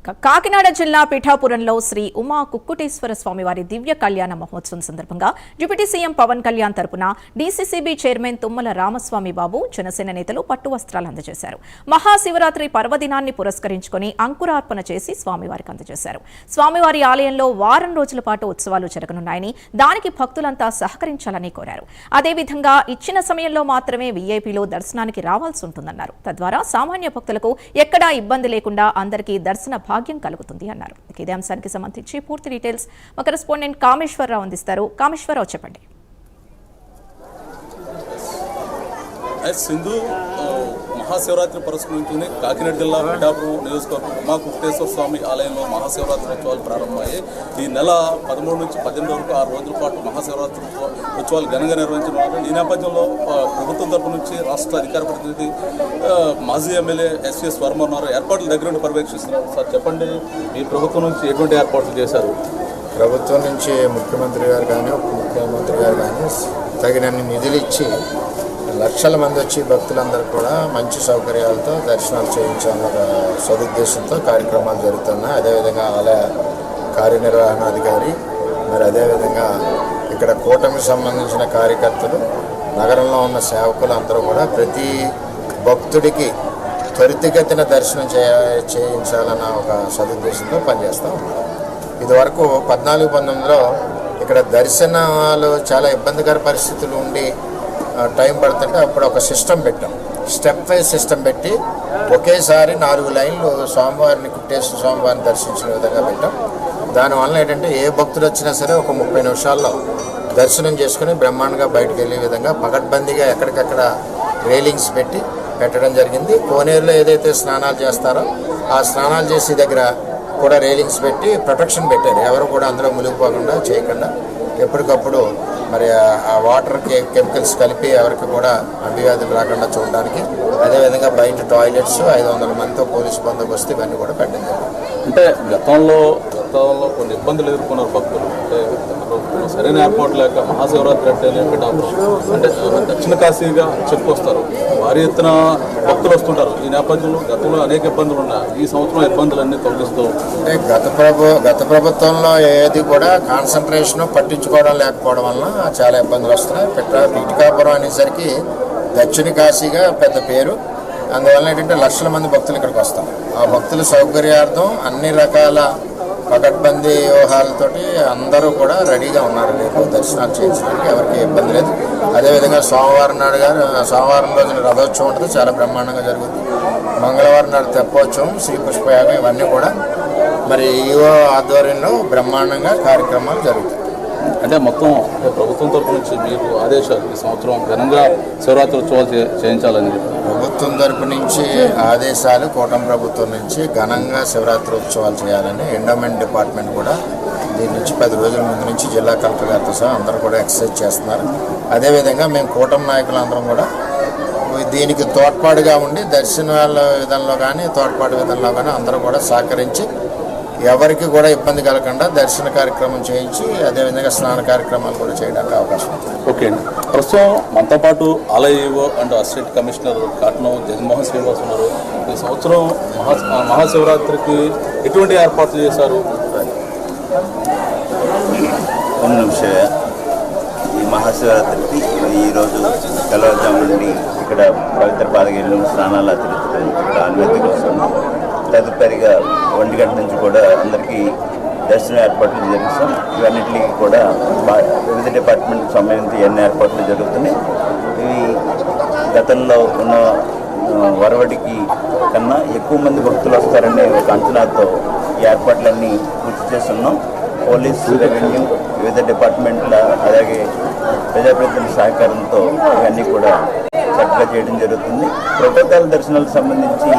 కాకినాడ జిల్లా పిఠాపురంలో శ్రీ ఉమా కుక్కుటేశ్వర స్వామివారి దివ్య కళ్యాణ మహోత్సవం సందర్భంగా డిప్యూటీ సీఎం పవన్ కళ్యాణ్ తరపున డీసీసీబీ చైర్మన్ తుమ్మల రామస్వామి బాబు జనసేన నేతలు పట్టు వస్త్రాలు అందజేశారు. మహాశివరాత్రి పర్వదినాన్ని పురస్కరించుకుని అంకురార్పణ చేసి స్వామివారికి అందజేశారు. స్వామివారి ఆలయంలో వారం రోజుల పాటు ఉత్సవాలు జరగనున్నాయని, దానికి భక్తులంతా సహకరించాలని కోరారు. అదేవిధంగా ఇచ్చిన సమయంలో మాత్రమే వీఐపీలో దర్శనానికి రావాల్సి ఉంటుందన్నారు. తద్వారా సామాన్య భక్తులకు ఎక్కడా ఇబ్బంది లేకుండా అందరికీ దర్శన భాగ్యం కలుగుతుంది అన్నారు. ఇదే అంశానికి సంబంధించి పూర్తి డీటెయిల్స్ మా కరెస్పాండెంట్ కామేశ్వరరావు అందిస్తారు. కామేశ్వరరావు, చెప్పండి. సింధు మహాశివరాత్రి పురస్కరించుకుని కాకినాడ జిల్లా పిఠాపురం నియోజకవర్గం ఉమా కుక్కుటేశ్వర స్వామి ఆలయంలో మహాశివరాత్రి ఉత్సవాలు ప్రారంభమయ్యాయి. ఈ నెల 13 నుంచి 18 వరకు 6 రోజుల పాటు మహాశివరాత్రి ఉత్సవాలు ఘనంగా నిర్వహించనున్నారు. ఈ నేపథ్యంలో ప్రభుత్వం తరపు నుంచి రాష్ట్ర అధికార ప్రతినిధి మాజీ ఎమ్మెల్యే ఎస్వీఎస్ వర్మ ఉన్నారు. ఏర్పాట్లు దగ్గర నుండి పర్యవేక్షిస్తున్నారు. సార్ చెప్పండి, మీ ప్రభుత్వం నుంచి ఎటువంటి ఏర్పాట్లు చేశారు? ప్రభుత్వం నుంచి ముఖ్యమంత్రి గారు కానీ ఉప ముఖ్యమంత్రి గారు కానీ తగినన్ని నిధులు ఇచ్చి లక్షల మంది వచ్చి భక్తులందరూ కూడా మంచి సౌకర్యాలతో దర్శనాలు చేయించాలన్న సదుద్దేశంతో కార్యక్రమాలు జరుగుతున్నాయి. అదేవిధంగా ఆలయ కార్యనిర్వహణాధికారి మరి అదేవిధంగా ఇక్కడ కూటమికి సంబంధించిన కార్యకర్తలు, నగరంలో ఉన్న సేవకులు అందరూ కూడా ప్రతి భక్తుడికి త్వరితగతిన దర్శనం చేయించాలన్న ఒక సదుద్దేశంతో పనిచేస్తూ ఉన్నారు. ఇదివరకు 14-19లో ఇక్కడ దర్శనాలు చాలా ఇబ్బందికర పరిస్థితులు ఉండి టైం పడుతుంటే అప్పుడు ఒక సిస్టమ్ పెట్టాం. స్టెప్ వైజ్ సిస్టమ్ పెట్టి ఒకేసారి 4 లైన్లు స్వామివారిని కుట్టేశ్వర స్వామివారిని దర్శించిన విధంగా పెట్టాం. దానివల్ల ఏంటంటే ఏ భక్తులు వచ్చినా సరే ఒక 30 నిమిషాల్లో దర్శనం చేసుకుని బ్రహ్మాండంగా బయటకు వెళ్ళే విధంగా పకడ్బందీగా ఎక్కడికక్కడ రైలింగ్స్ పెట్టడం జరిగింది. కోనేరులో ఏదైతే స్నానాలు చేస్తారో ఆ స్నానాలు చేసే దగ్గర కూడా రైలింగ్స్ పెట్టి ప్రొటెక్షన్ పెట్టారు. ఎవరు కూడా అందులో మునిగిపోకుండా చేయకుండా ఎప్పటికప్పుడు మరి ఆ వాటర్ కెమికల్స్ కలిపి ఎవరికి కూడా అంటువ్యాధులు రాకుండా చూడడానికి, అదేవిధంగా బయట టాయిలెట్స్ 500 మందితో పోలీసు బందోబస్తు ఇవన్నీ కూడా పెట్టింది. అంటే గతంలో కొన్ని ఇబ్బందులు ఎదుర్కొన్నారు భక్తులు. అంటే సరైన ఏర్పాటు లేక మహాశివరాత్రి అంటే దక్షిణ కాశీగా చెప్పుకొస్తారు, భారీ ఎత్తున భక్తులు వస్తుంటారు. ఈ నేపథ్యంలో గతంలో అనేక ఇబ్బందులు ఉన్నాయి. ఈ సంవత్సరం ఇబ్బందులన్నీ తొలగిస్తూ అంటే గత ప్రభుత్వంలో ఏది కూడా కాన్సన్ట్రేషన్ పట్టించుకోవడం లేకపోవడం వలన చాలా ఇబ్బందులు వస్తున్నాయి. పిఠాపురం అనేసరికి దక్షిణ కాశీగా పెద్ద పేరు. అందువల్ల ఏంటంటే లక్షల మంది భక్తులు ఇక్కడికి వస్తారు. ఆ భక్తుల సౌకర్యార్థం అన్ని రకాల పకడ్బందీ వ్యూహాలతోటి అందరూ కూడా రెడీగా ఉన్నారు. రేపు దర్శనాలు చేయించడానికి ఎవరికి ఇబ్బంది లేదు. అదేవిధంగా సోమవారం రోజున రథోత్సవం ఉంటుంది, చాలా బ్రహ్మాండంగా జరుగుతుంది. మంగళవారం నాడు తెప్పోత్సవం, శ్రీ పుష్పయాగం ఇవన్నీ కూడా మరి ఈవో ఆధ్వర్యంలో బ్రహ్మాండంగా కార్యక్రమాలు జరుగుతాయి. అంటే మొత్తం ప్రభుత్వం తరపు నుంచి మీకు ఆదేశాలు ఈ సంవత్సరం ఘనంగా శివరాత్రి ఉత్సవాలు చేయించాలని ప్రభుత్వం తరపు నుంచి ఆదేశాలు, కూటమి ప్రభుత్వం నుంచి ఘనంగా శివరాత్రి ఉత్సవాలు చేయాలని ఎండోమెంట్ డిపార్ట్మెంట్ కూడా దీని నుంచి 10 రోజుల ముందు నుంచి జిల్లా కలెక్టర్ గారితో సహా అందరూ కూడా ఎక్సర్సైజ్ చేస్తున్నారు. అదేవిధంగా మేము కూటమి నాయకులందరం కూడా దీనికి తోడ్పాటుగా ఉండి దర్శనాల విధంలో కానీ తోడ్పాటు విధంలో కానీ అందరూ కూడా సహకరించి ఎవరికి కూడా ఇబ్బంది కలగకుండా దర్శన కార్యక్రమం చేయించి అదేవిధంగా స్నాన కార్యక్రమాలు కూడా చేయడానికి అవకాశం ఉంది. ఓకే అండి. ప్రస్తుతం మనతో పాటు ఆలయ and assistant commissioner Katanam Jaganmohan Srinivas ఉన్నారు. ఈ సంవత్సరం మహాశివరాత్రికి ఎటువంటి ఏర్పాట్లు చేశారు? ఈ మహాశివరాత్రికి ఈరోజు తెల్లవారుజాము నుండి ఇక్కడ పవిత్ర పాదగిరిలో స్నానాలు ఆచరించడం ఇక్కడ అనుమతి కోసం, తదుపరిగా 1 గంట నుంచి కూడా అందరికీ దర్శన ఏర్పాట్లు జరిగిస్తాం. ఇవన్నిటికీ కూడా వివిధ డిపార్ట్మెంట్కి సంబంధించి ఎన్ని ఏర్పాట్లు జరుగుతున్నాయి. ఇవి గతంలో ఉన్న వరవడికి కన్నా ఎక్కువ మంది భక్తులు వస్తారనే ఒక అంచనాతో ఈ ఏర్పాట్లన్నీ పూర్తి చేస్తున్నాం. పోలీసు, రెవెన్యూ, వివిధ డిపార్ట్మెంట్ల అలాగే ప్రజాప్రతినిధుల సహకారంతో ఇవన్నీ కూడా చక్కగా చేయడం జరుగుతుంది. ప్రోటోకాల్ దర్శనాలకు సంబంధించి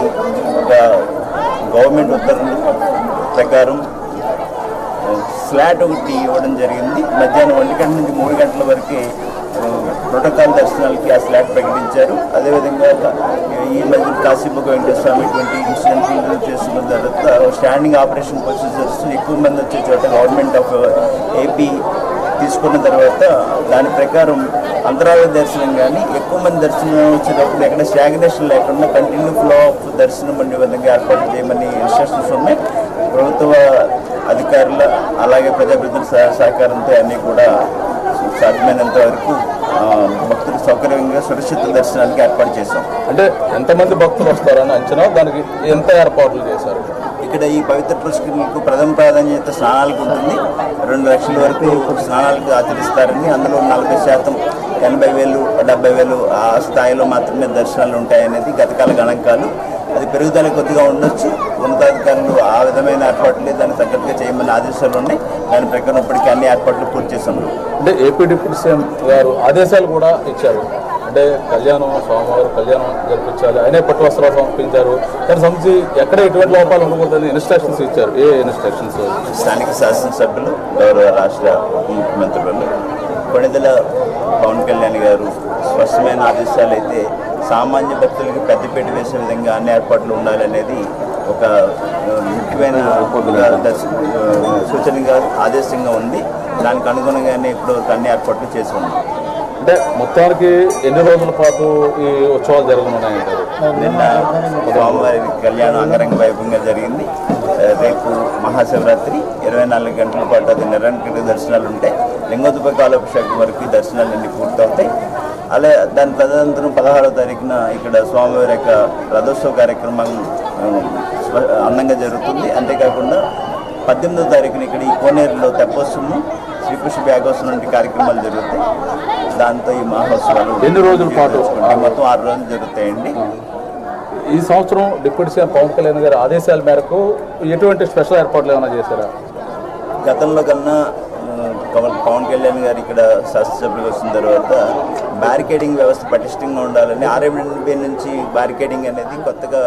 ఒక గవర్నమెంట్ ఉత్తర్వుల ప్రకారం స్లాట్ ఒకటి ఇవ్వడం జరిగింది. మధ్యాహ్నం 1 గంట నుంచి 3 గంటల వరకే ప్రోటోకాల్ దర్శనాలకి ఆ స్లాట్ ప్రకటించారు. అదేవిధంగా ఈ మధ్య కాశీబుగ్గ వెంకటేశ్వర స్వామి ఇటువంటి ఇన్సిడెంట్లు చేస్తున్న తర్వాత స్టాండింగ్ ఆపరేషన్ ప్రొసీజర్స్ ఎక్కువ మంది వచ్చే చోట గవర్నమెంట్ ఆఫ్ ఏపీ తీసుకున్న తర్వాత దాని ప్రకారం అంతరాల దర్శనం కానీ ఎక్కువ మంది దర్శనం వచ్చేటప్పుడు ఎక్కడ స్టాగ్నేషన్ లేకుండా కంటిన్యూ ఫ్లో ఆఫ్ దర్శనం అనే విధంగా ఏర్పాటు చేయమని ఇన్స్ట్రక్షన్స్ ఉన్నాయి. ప్రభుత్వ అధికారుల అలాగే ప్రజాప్రతినిధుల సహకారంతో అన్నీ కూడా సాధ్యమైనంత వరకు భక్తులు సౌకర్యంగా సురక్షిత దర్శనానికి ఏర్పాటు చేశాం. అంటే ఎంతమంది భక్తులు వస్తారని అంచనా, దానికి ఎంత ఏర్పాట్లు చేశారు? ఇక్కడ ఈ పవిత్ర పుష్కరులకు ప్రథమ ప్రాధాన్యత స్నానాలకు ఉంటుంది. 2 లక్షల వరకు స్నానాలకు ఆచరిస్తారని, అందులో 40%, 80,000, 70,000 ఆ స్థాయిలో మాత్రమే దర్శనాలు ఉంటాయనేది గతకాల గణాంకాలు. అది పెరుగుదల కొద్దిగా ఉండొచ్చు. ఉన్నతాధికారులు ఆ విధమైన ఏర్పాట్లు దానికి తగ్గట్టుగా చేయమని ఆదేశాలు ఉన్నాయి. దాని ప్రకారం ఇప్పటికీ అన్ని ఏర్పాట్లు పూర్తి చేశాము. అంటే ఏపీ డిప్యూటీ సీఎం గారు ఆదేశాలు కూడా ఇచ్చారు. అంటే కళ్యాణం, స్వామివారి కళ్యాణం జరిపించాలి, ఆయనే పట్టు వస్త్రాలు సమర్పించారు. దానికి సంబంధించి ఎక్కడ ఎటువంటి లోపాలు ఉండకూడదని ఇన్స్ట్రక్షన్స్ ఇచ్చారు. ఏ ఇన్స్ట్రక్షన్స్? స్థానిక శాసనసభ్యులు, గౌరవ రాష్ట్ర ముఖ్యమంత్రులు కొణిదెల పవన్ కళ్యాణ్ గారు స్పష్టమైన ఆదేశాలు అయితే సామాన్య భక్తులకి పెద్దపీట వేసే విధంగా అన్ని ఏర్పాట్లు ఉండాలనేది ఒక ముఖ్యమైన సూచనగా ఆదేశంగా ఉంది. దానికి అనుగుణంగానే ఇప్పుడు అన్ని ఏర్పాట్లు చేసి ఉన్నాం. అంటే మొత్తానికి ఎన్ని రోజుల పాటు ఈ ఉత్సవాలు జరగనున్నాయంటారు? నిన్న స్వామివారి కళ్యాణం అంగరంగ వైభవంగా జరిగింది. రేపు మహాశివరాత్రి 24 గంటల పాటు అది నిరంతర దర్శనాలు ఉంటాయి. లింగోద్భవ కాలాభిషేకం వరకు ఈ దర్శనాలన్నీ పూర్తవుతాయి. అలా దాని తదనంతరం 16వ తారీఖున ఇక్కడ స్వామివారి యొక్క రథోత్సవ కార్యక్రమం అందంగా జరుగుతుంది. అంతేకాకుండా 18వ తారీఖున ఇక్కడ ఈ కోనేరులో తెప్పోత్సవం, శ్రీకృష్ణ యాగోత్సవం వంటి కార్యక్రమాలు జరుగుతాయి. దాంతో ఈ మహోత్సవాలు ఎన్ని రోజుల పాటు? మొత్తం 6 రోజులు జరుగుతాయండి. ఈ సంవత్సరం డిప్యూటీ సీఎం పవన్ కళ్యాణ్ గారి ఆదేశాల మేరకు ఎటువంటి స్పెషల్ ఏర్పాట్లు ఏమైనా చేశారా? గతంలో కన్నా పవన్ కళ్యాణ్ గారు ఇక్కడ శాసనసభ్యులకు వచ్చిన తర్వాత బ్యారికేడింగ్ వ్యవస్థ పటిష్టంగా ఉండాలని RMB నుంచి బ్యారికేడింగ్ అనేది కొత్తగా